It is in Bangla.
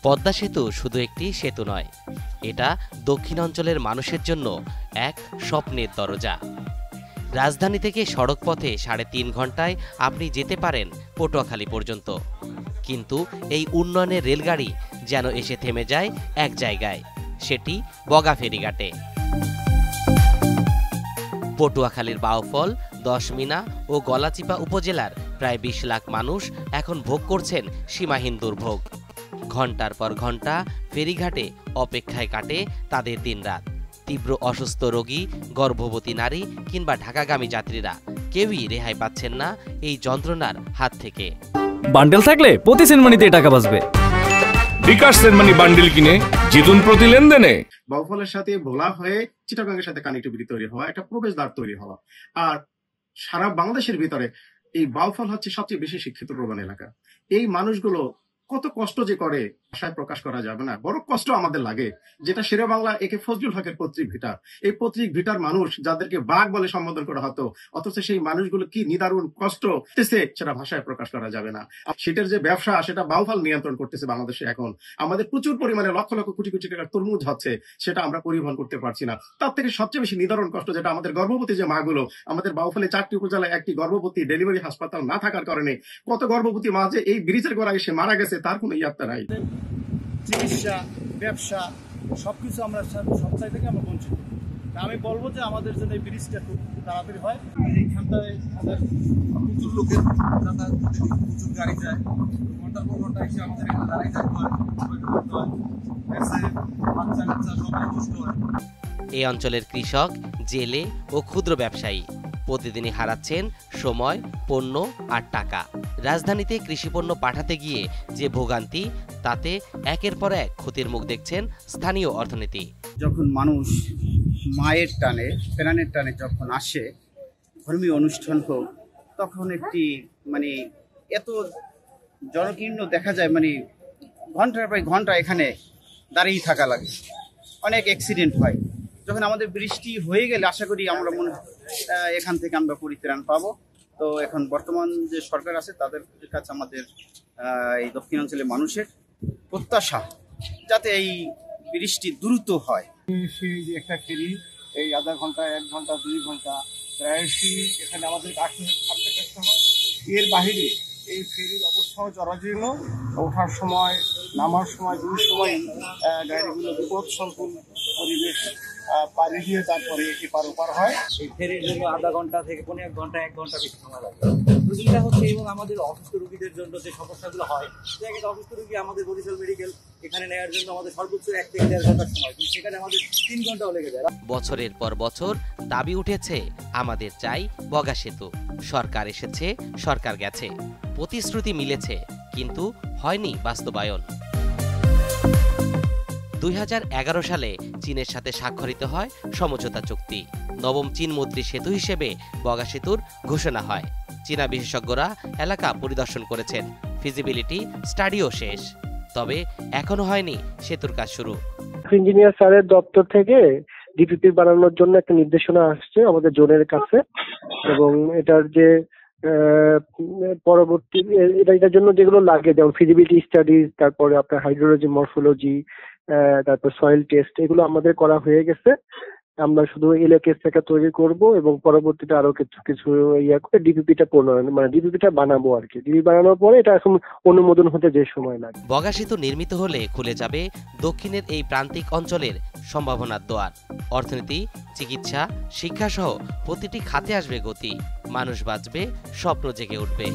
পদ্মা সেতু শুধু একটি সেতু নয়, এটা দক্ষিণাঞ্চলের মানুষের জন্য এক স্বপ্নের দরজা। রাজধানী থেকে সড়ক পথে ৩.৫ ঘন্টায় আপনি যেতে পারেন পটুয়াখালী পর্যন্ত। কিন্তু এই উন্নয়নের রেলগাড়ি যেন এসে থেমে যায় এক জায়গায়, সেটি বগা ফেরিঘাটে। পটুয়াখালীর বাউফল, দশমিনা ও গলাচিপা উপজেলার প্রায় ২০ লাখ মানুষ এখন ভোগ করছেন সীমাহীন দুর্ভোগ। ঘন্টার পর ঘন্টা ফেরিঘাটে অপেক্ষায় কাটে তাদের দিনরাত। তীব্র অসুস্থ রোগী, গর্ভবতী নারী কিংবা ঢাকাগামী যাত্রীরা কেউই রেহাই পাচ্ছেন না এই যন্ত্রণার হাত থেকে। বান্ডেল থাকলে প্রতি সেনমানিতে টাকা বাঁচবে। বিকাশ সেনমানি বান্ডেল কিনে জিতুন প্রতি লেনদেনে। বাউফলের সাথে ভোলা হয়ে চিটাগাংয়ের সাথে কানেক্টিভিটি তৈরি হওয়া, একটা প্রবেশদ্বার তৈরি হওয়া। আর সারা বাংলাদেশের ভিতরে এই বাউফল হচ্ছে সবচেয়ে বেশি শিক্ষিত প্রবণ এলাকা। এই মানুষগুলো কত কষ্ট যে করে ভাষায় প্রকাশ করা যাবে না। বড় কষ্ট আমাদের লাগে, যেটা শেরে বাংলা একে ফজলুল হকের পত্রিক ভিটা। এই পত্রিক ভিটার মানুষ যাদেরকে বাঘ বলে সম্বোধন করা হতো, অথচ সেই মানুষগুলো কি নিদারুণ কষ্ট করতেছে সেটা ভাষায় প্রকাশ করা যাবে না। সেটার যে ব্যবসা, সেটা বাউফল নিয়ন্ত্রণ করতেছে বাংলাদেশে। এখন আমাদের প্রচুর পরিমাণে লক্ষ লক্ষ কোটি কোটি টাকার তরমুজ হচ্ছে, সেটা আমরা পরিবহন করতে পারছি না। তার থেকে সবচেয়ে বেশি নিদারুণ কষ্ট যেটা আমাদের গর্ভবতী যে মাগুলো, আমাদের বাউফলে ৪টি উপজেলায় একটি গর্ভবতী ডেলিভারি হাসপাতাল না থাকার কারণে কত গর্ভবতী মা যে এই ব্রিজের গোড়ায় এসে মারা গেছে তার কোনো ইয়াত্তা নাই। চিকিৎসা, ব্যবসা সবকিছু আমরা সবচাই থেকে আমরা বঞ্চিত। আমি বলবো যে আমাদের জন্য এই ব্রিজটা খুব তাড়াতাড়ি হয়। এইখানটায় আমাদের প্রচুর লোকের যাতায়াত, প্রচুর গাড়ি যায়, ঘন্টার পর ঘন্টা এসে আমাদের এখানে দাঁড়াই থাকতে হয়, বাচ্চা কাচ্চা সবাই কষ্ট হয়। এই অঞ্চলের কৃষক, জেলে ও ক্ষুদ্র ব্যবসায়ী প্রতিদিনই হারাচ্ছেন সময়, পণ্য আর টাকা। রাজধানীতে কৃষিপণ্য পাঠাতে গিয়ে যে ভোগান্তি, তাতে একের পর এক ক্ষতির মুখ দেখছেন স্থানীয় অর্থনীতি। যখন মানুষ মায়ের টানে, প্রাণের টানে যখন আসে, ধর্মীয় অনুষ্ঠান হোক, তখন একটি এত জনকীর্ণ দেখা যায়, ঘন্টার পর ঘন্টা এখানে দাঁড়িয়ে থাকা লাগে। অনেক অ্যাক্সিডেন্ট হয়। যখন আমাদের বৃষ্টি হয়ে গেলে আশা করি আমরা এখান থেকে আমরা পরিত্রাণ পাবো। তো এখন বর্তমান যে সরকার আছে তাদের কাছে আমাদের এই দক্ষিণাঞ্চলের মানুষের প্রত্যাশা যাতে এই বৃষ্টি দ্রুত হয়। একটা ফেরি এই আধা ঘন্টা, 1 ঘন্টা, 2 ঘন্টা প্রায়শই এখানে আমাদের আসতে হয়। এর বাহিরে এই ফেরির অবস্থাও জরাজীর্ণ। ওঠার সময়, নামার সময়, দুই সময় গাড়িগুলো বিপদ সংকুল পরিবেশ পাড়ি দিয়ে তারপরে এপার ওপার হয়। এই ফেরির জন্য আধা ঘন্টা থেকে 1 ঘন্টা, 1 ঘন্টা বেশি সময় লাগে। রুগীটা হচ্ছে, এবং আমাদের অসুস্থ রোগীদের জন্য যে সমস্যাগুলো হয়, জায়গাটা অসুস্থ রোগী আমাদের বরিশাল মেডিকেল এখানে নেওয়ার জন্য আমাদের সর্বোচ্চ 1 থেকে 1.5 ঘন্টার সময়, কিন্তু সেখানে আমাদের 3 ঘন্টাও লেগে যায়। বছরের পর বছর দাবি উঠেছে, আমাদের চাই বগা সেতু। সরকার এসেছে, সরকার গেছে, প্রতিশ্রুতি মিলেছে, কিন্তু হয়নি বাস্তবায়ন। ২০১১ সালে চীনের সাথে স্বাক্ষরিত হয় সমঝোতা চুক্তি। নবম চীন মৈত্রী সেতু হিসেবে বগা সেতুর ঘোষণা হয়। চীনা বিশেষজ্ঞরা এলাকা পরিদর্শন করেছেন, ফিজিবিলিটি স্টাডিও শেষ। তবে এখনো হয়নি সেতুর কাজ শুরু। ইঞ্জিনিয়ার স্যারের দপ্তর থেকে ডিপিপি বানানোর জন্য একটা নির্দেশনা আসছে আমাদের জোনের কাছে, এবং এটার যে পরবর্তী এটার জন্য যেগুলো লাগে, যেমন ফিজিবিলিটি স্টাডিজ, তারপরে আপনার হাইড্রোলজি, মরফোলজি, তারপর সয়েল টেস্ট, এগুলো আমাদের করা হয়ে গেছে। আমরা শুধু এলএকেএস থেকে তৈরি করব এবং পরবর্তীতে আরো কিছু ইয়া করে ডিপিপিটা ডিপিপিটা বানাবো আর কি। ডিপি বানানোর পরে এটা এখন অনুমোদন হতে যে সময় লাগে। বগা সেতু নির্মিত হলে খুলে যাবে দক্ষিণের এই প্রান্তিক অঞ্চলের সম্ভাবনার দ্বার। অর্থনীতি, চিকিৎসা, শিক্ষা সহ প্রতিটি খাতে আসবে গতি। মানুষ বাঁচবে, স্বপ্ন জেগে উঠবে।